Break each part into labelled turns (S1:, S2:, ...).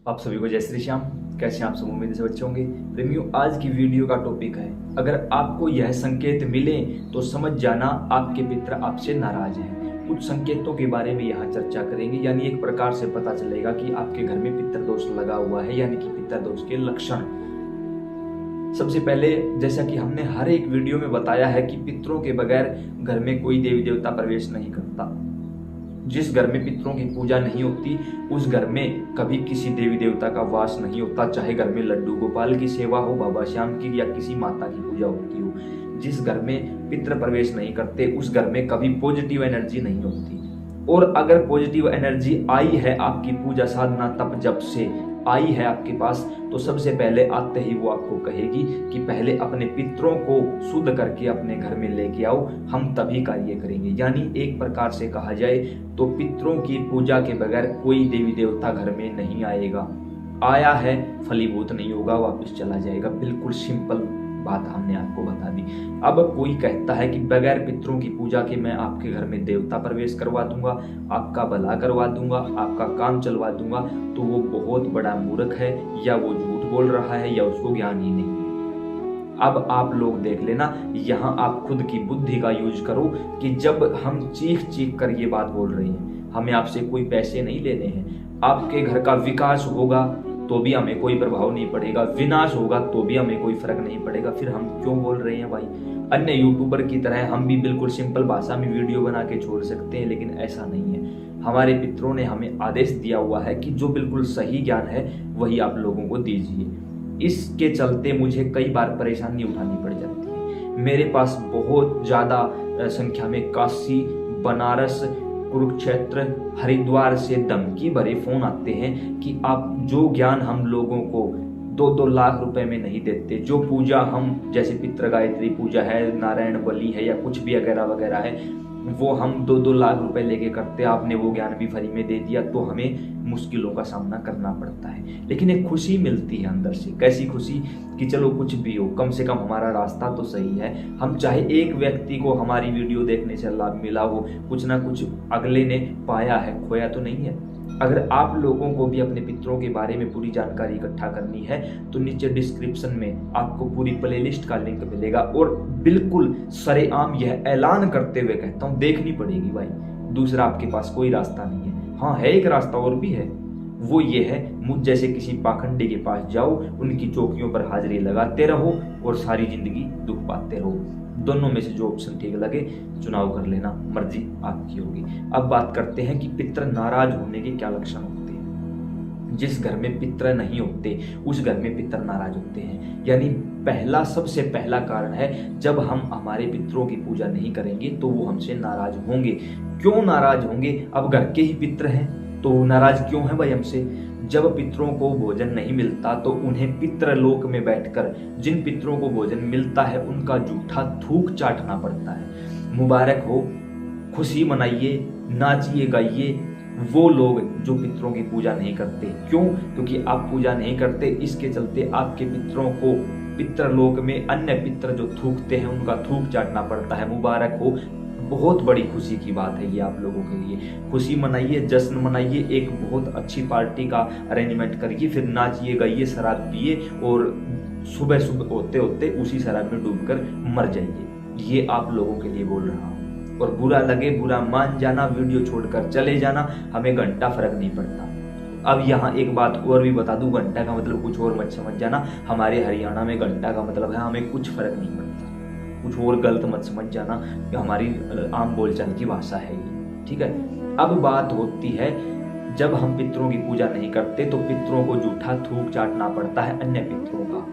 S1: आप सभी को जय श्री श्याम। कैसे हैं आप सब? उम्मीद से बच्चे होंगे। प्रेमियों, आज की वीडियो का टॉपिक है, अगर आपको यह संकेत मिले तो समझ जाना आपके पितर आपसे नाराज हैं। कुछ संकेतों के बारे में यहाँ चर्चा करेंगे, यानी एक प्रकार से पता चलेगा कि आपके घर में पितर दोष लगा हुआ है, यानी कि पितर दोष के लक्षण। सबसे पहले, जैसा कि हमने हर एक वीडियो में बताया है कि पितरों के बगैर घर में कोई देवी देवता प्रवेश नहीं करता। जिस घर में पितरों की पूजा नहीं होती उस घर में कभी किसी देवी देवता का वास नहीं होता, चाहे घर में लड्डू गोपाल की सेवा हो, बाबा श्याम की या किसी माता की पूजा होती हो। जिस घर में पितर प्रवेश नहीं करते उस घर में कभी पॉजिटिव एनर्जी नहीं होती। और अगर पॉजिटिव एनर्जी आई है आपकी पूजा साधना तप जब से आई है आपके पास, तो सबसे पहले आते ही वो आपको कहेगी कि पहले अपने पितरों को शुद्ध करके अपने घर में लेके आओ, हम तभी कार्य करेंगे। यानी एक प्रकार से कहा जाए तो पितरों की पूजा के बगैर कोई देवी देवता घर में नहीं आएगा। आया है फलीभूत नहीं होगा, वापस चला जाएगा। बिल्कुल सिंपल बात हमने आपको बता दी। अब कोई कहता है कि बगैर पितरों की पूजा के मैं आपके घर में देवता प्रवेश करवा दूंगा, आपका भला करवा दूंगा, आपका काम चलवा दूंगा, तो वो बहुत बड़ा मूर्ख है, या वो झूठ बोल रहा है, या उसको ज्ञान ही नहीं। अब आप लोग देख लेना, यहाँ आप खुद की बुद्धि का यूज करो कि जब हम चीख चीख कर ये बात बोल रहे हैं, हमें आपसे कोई पैसे नहीं लेने हैं। आपके घर का विकास होगा तो भी हमें कोई प्रभाव नहीं पड़ेगा, विनाश होगा तो भी हमें कोई फर्क नहीं पड़ेगा, फिर हम क्यों बोल रहे हैं भाई? अन्य यूट्यूबर की तरह हम भी बिल्कुल सिंपल भाषा में वीडियो बना के छोड़ सकते हैं, लेकिन ऐसा नहीं है। हमारे पितरों ने हमें आदेश दिया हुआ है कि जो बिल्कुल सही ज्ञान है वही आप लोगों को दीजिए। इसके चलते मुझे कई बार परेशानी उठानी पड़ जाती है। मेरे पास बहुत ज्यादा संख्या में काशी, बनारस, कुरुक्षेत्र, हरिद्वार से धमकी भरे फोन आते हैं कि आप जो ज्ञान हम लोगों को 2-2 लाख रुपए में नहीं देते, जो पूजा हम, जैसे पितृ गायत्री पूजा है, नारायण बलि है, या कुछ भी वगैरह वगैरह है, वो हम 2-2 लाख रुपए लेके करते, आपने वो ज्ञान भी फ्री में दे दिया, तो हमें मुश्किलों का सामना करना पड़ता है। लेकिन एक खुशी मिलती है अंदर से। कैसी खुशी? कि चलो कुछ भी हो, कम से कम हमारा रास्ता तो सही है। हम चाहे एक व्यक्ति को हमारी वीडियो देखने से लाभ मिला हो, कुछ ना कुछ अगले ने पाया है, खोया तो नहीं है। अगर आप लोगों को भी अपने पितरों के बारे में पूरी जानकारी इकट्ठा करनी है तो नीचे डिस्क्रिप्शन में आपको पूरी प्लेलिस्ट का लिंक मिलेगा, और बिल्कुल सरेआम यह ऐलान करते हुए कहता हूँ, देखनी पड़ेगी भाई। दूसरा आपके पास कोई रास्ता नहीं है। हाँ, है एक रास्ता और भी है, वो ये है, मुझ जैसे किसी पाखंडी के पास जाओ, उनकी चौकियों पर हाजिरी लगाते रहो और सारी जिंदगी दुख पाते रहो। दोनों में से जो ऑप्शन ठीक लगे चुनाव कर लेना, मर्जी आपकी होगी। अब बात करते हैं कि पितर नाराज होने के क्या लक्षण होते हैं। जिस घर में पितर नहीं होते उस घर में पितर नाराज होते हैं। यानी पहला, सबसे पहला कारण है, जब हम हमारे पितरों की पूजा नहीं करेंगे तो वो हमसे नाराज होंगे। क्यों नाराज होंगे? अब घर के ही पितर हैं तो नाराज क्यों है भाई हमसे? जब पितरों को भोजन नहीं मिलता तो उन्हें पितृलोक में बैठकर जिन पितरों को भोजन मिलता है उनका जूठा थूक चाटना पड़ता है। मुबारक हो, खुशी मनाइए, नाचिए गाइए वो लोग जो पितरों की पूजा नहीं करते। क्यों? क्योंकि आप पूजा नहीं करते, इसके चलते आपके पितरों को पितृलोक में अन्य पितर जो थूकते हैं उनका थूक चाटना पड़ता है। मुबारक हो, बहुत बड़ी खुशी की बात है ये आप लोगों के लिए। खुशी मनाइए, जश्न मनाइए, एक बहुत अच्छी पार्टी का अरेंजमेंट करिए, फिर नाचिए गाइए, शराब पिए और सुबह सुबह होते होते उसी शराब में डूबकर मर जाइए। ये आप लोगों के लिए बोल रहा हूँ। और बुरा लगे बुरा मान जाना, वीडियो छोड़कर चले जाना, हमें घंटा फर्क नहीं पड़ता। अब यहाँ एक बात और भी बता दूं, घंटा का मतलब कुछ और मत समझ जाना। हमारे हरियाणा में घंटा का मतलब है हमें कुछ फर्क नहीं पड़ता, कुछ और गलत मत समझ जाना, कि हमारी आम बोलचाल की भाषा है ये, ठीक है। अब बात होती है, जब हम पितरों की पूजा नहीं करते तो पितरों को जूठा थूक चाटना पड़ता है अन्य पितरों का।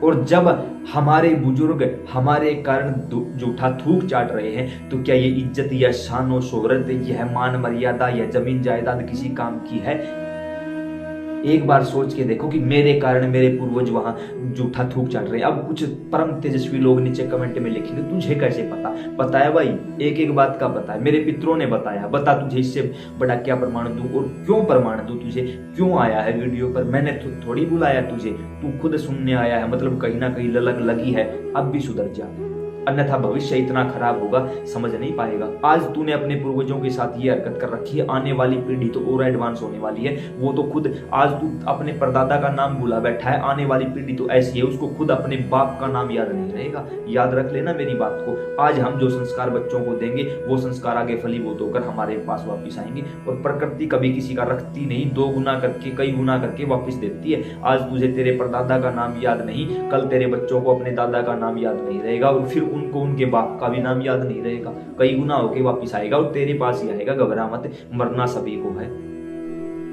S1: और जब हमारे बुजुर्ग हमारे कारण जूठा थूक चाट रहे हैं तो क्या ये इज्जत या शान और शोहरत, यह मान मर्यादा या जमीन जायदाद किसी काम की है? एक बार सोच के देखो कि मेरे कारण मेरे पूर्वज वहां जूठा थूक चाट रहे हैं। अब कुछ परम तेजस्वी लोग नीचे कमेंट में लिखेंगे, तुझे कैसे पता? पता है भाई, एक एक बात का पता है, मेरे पितरों ने बताया। बता, तुझे इससे बड़ा क्या प्रमाण दूं? और क्यों प्रमाण दूं तुझे? क्यों आया है वीडियो पर? मैंने थोड़ी बुलाया तुझे, तू खुद सुनने आया है, मतलब कहीं ना कहीं ललक लगी है। अब भी सुधर जा। अन्यथा भविष्य इतना खराब होगा समझ नहीं पाएगा। आज तूने अपने पूर्वजों के साथ ये हरकत कर रखी है, आने वाली पीढ़ी तो और एडवांस होने वाली है। वो तो खुद आज तू अपने परदादा का नाम भूला बैठा है, आने वाली पीढ़ी तो ऐसी है उसको खुद अपने बाप का नाम याद नहीं रहेगा। याद रख लेना मेरी बात को। आज हम जो संस्कार बच्चों को देंगे वो संस्कार आगे फलीभूत होकर हमारे पास वापिस आएंगे। और प्रकृति कभी किसी का रखती नहीं, 2 गुना करके कई गुना करके वापिस देती है। आज तुझे तेरे परदादा का नाम याद नहीं, कल तेरे बच्चों को अपने दादा का नाम याद नहीं रहेगा और फिर उनको उनके बाप का भी नाम याद नहीं रहेगा। कई गुना होके वापिस आएगा और तेरे पास ही आएगा। घबरा मत, मरना सभी को है,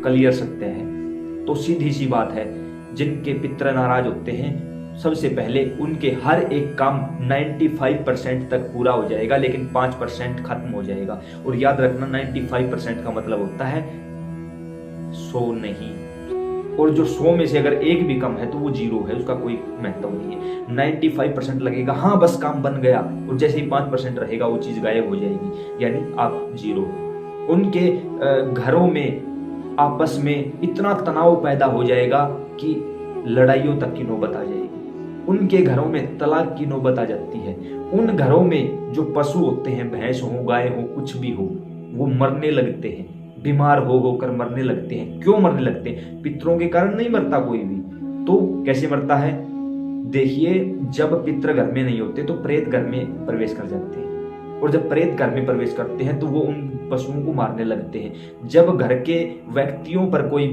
S1: क्लियर सत्य है। तो सीधी सी बात है, जिनके पितर नाराज होते हैं सबसे पहले उनके हर एक काम 95% तक पूरा हो जाएगा, लेकिन 5% खत्म हो जाएगा। और याद रखना 95% का मतलब होता है 100 नहीं। और जो 100 में से अगर एक भी कम है तो वो 0 है, उसका कोई महत्व नहीं है। 95% लगेगा, हाँ बस काम बन गया, और जैसे ही 5% रहेगा वो चीज गायब हो जाएगी, यानी आप 0। उनके घरों में आपस में इतना तनाव पैदा हो जाएगा कि लड़ाइयों तक की नौबत आ जाएगी। उनके घरों में तलाक की नौबत आ जाती है। उन घरों में जो पशु होते हैं, भैंस हो, गाय हो, कुछ भी हो, वो मरने लगते हैं, बीमार हो होकर मरने लगते हैं। क्यों मरने लगते हैं? पितरों के कारण नहीं मरता कोई भी। तो कैसे मरता है? देखिए, जब पितर घर में नहीं होते तो प्रेत घर में प्रवेश कर जाते हैं, और जब प्रेत घर में प्रवेश करते हैं तो वो उन पशुओं को मारने लगते हैं। जब घर के व्यक्तियों पर कोई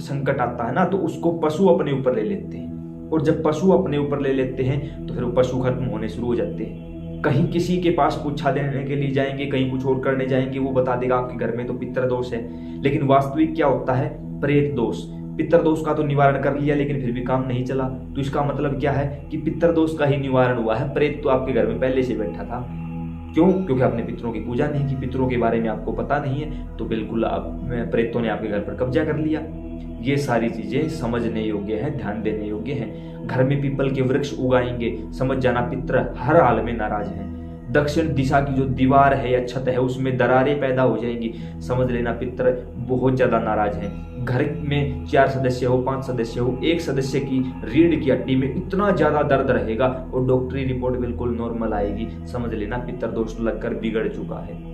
S1: संकट आता है ना, तो उसको पशु अपने ऊपर ले लेते हैं, और जब पशु अपने ऊपर ले लेते हैं तो फिर वो पशु खत्म होने शुरू हो जाते हैं। कहीं किसी के पास पूछा देने के लिए जाएंगे, कहीं कुछ और करने जाएंगे, वो बता देगा आपके घर में तो पितर दोष है। लेकिन वास्तविक क्या होता है? प्रेत दोष। पितर दोष का तो निवारण कर लिया, लेकिन फिर भी काम नहीं चला। तो इसका मतलब क्या है कि पितर दोष का ही निवारण हुआ है, प्रेत तो आपके घर में पहले से बैठा था। क्यों? क्योंकि आपने पितरों की पूजा नहीं की, पितरों के बारे में आपको पता नहीं है, तो बिल्कुल प्रेतों ने आपके घर पर कब्जा कर लिया। ये सारी चीजें समझने योग्य है, ध्यान देने योग्य है। घर में पीपल के वृक्ष उगाएंगे, समझ जाना पितर हर हाल में नाराज हैं। दक्षिण दिशा की जो दीवार है या छत है उसमें दरारें पैदा हो जाएंगी, समझ लेना पितर बहुत ज्यादा नाराज हैं। घर में 4 सदस्य हो, 5 सदस्य हो, एक सदस्य की रीढ़ की हड्डी में इतना ज्यादा दर्द रहेगा और डॉक्टरी रिपोर्ट बिल्कुल नॉर्मल आएगी, समझ लेना पितर दोष लगकर बिगड़ चुका है।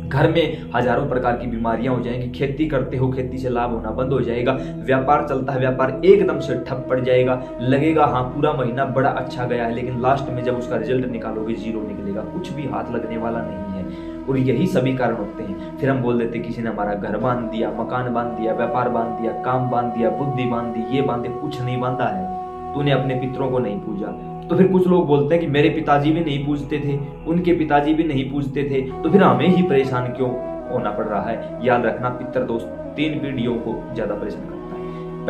S1: घर में हजारों प्रकार की बीमारियां हो जाएंगी। खेती करते हो, खेती से लाभ होना बंद हो जाएगा। व्यापार चलता है, व्यापार एकदम से ठप पड़ जाएगा। लगेगा हाँ पूरा महीना बड़ा अच्छा गया है, लेकिन लास्ट में जब उसका रिजल्ट निकालोगे 0 निकलेगा, कुछ भी हाथ लगने वाला नहीं है। और यही सभी कारण होते हैं। फिर हम बोल देते किसी ने हमारा घर बांध दिया, मकान बांध दिया, व्यापार बांध दिया, काम बांध दिया, बुद्धि बांध दी, ये बांधे। कुछ नहीं बांधा है, तूने अपने पितरों को नहीं पूजा। तो फिर कुछ लोग बोलते हैं कि मेरे पिताजी भी नहीं पूजते थे, उनके पिताजी भी नहीं पूजते थे, तो फिर हमें ही परेशान क्यों होना पड़ रहा है? याद रखना पितर दोष 3 पीढ़ियों को ज्यादा परेशान करता है।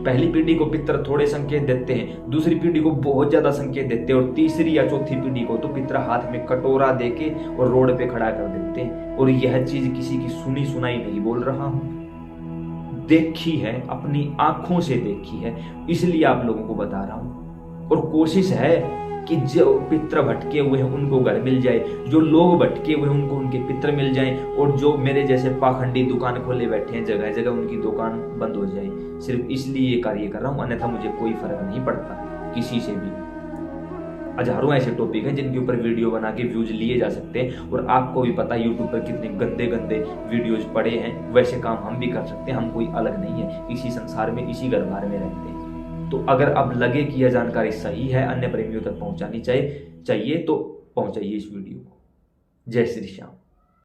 S1: पहली पीढ़ी को पितर थोड़े संकेत देते हैं, दूसरी पीढ़ी को बहुत ज्यादा संकेत देते हैं, और तीसरी या चौथी पीढ़ी को तो पितर हाथ में कटोरा देके और रोड पे खड़ा कर देते हैं। और यह चीज किसी की सुनी सुनाई नहीं बोल रहा हूं, देखी है, अपनी आंखों से देखी है, इसलिए आप लोगों को बता रहा हूं। और कोशिश है कि जो पितर भटके हुए हैं उनको घर मिल जाए, जो लोग भटके हुए हैं उनको उनके पितर मिल जाएं, और जो मेरे जैसे पाखंडी दुकान खोले बैठे हैं जगह जगह उनकी दुकान बंद हो जाए। सिर्फ इसलिए ये कार्य कर रहा हूं, अन्यथा मुझे कोई फर्क नहीं पड़ता किसी से भी। हजारों ऐसे टॉपिक हैं जिनके ऊपर वीडियो बना के व्यूज लिए जा सकते हैं, और आपको भी पता है यूट्यूब पर कितने गंदे गंदे वीडियोज पड़े हैं। वैसे काम हम भी कर सकते हैं, हम कोई अलग नहीं है, इसी संसार में इसी घरबार में रहते हैं। तो अगर अब लगे कि यह जानकारी सही है, अन्य प्रेमियों तक पहुंचानी चाहिए तो पहुंचाइए इस वीडियो को। जय श्री श्याम।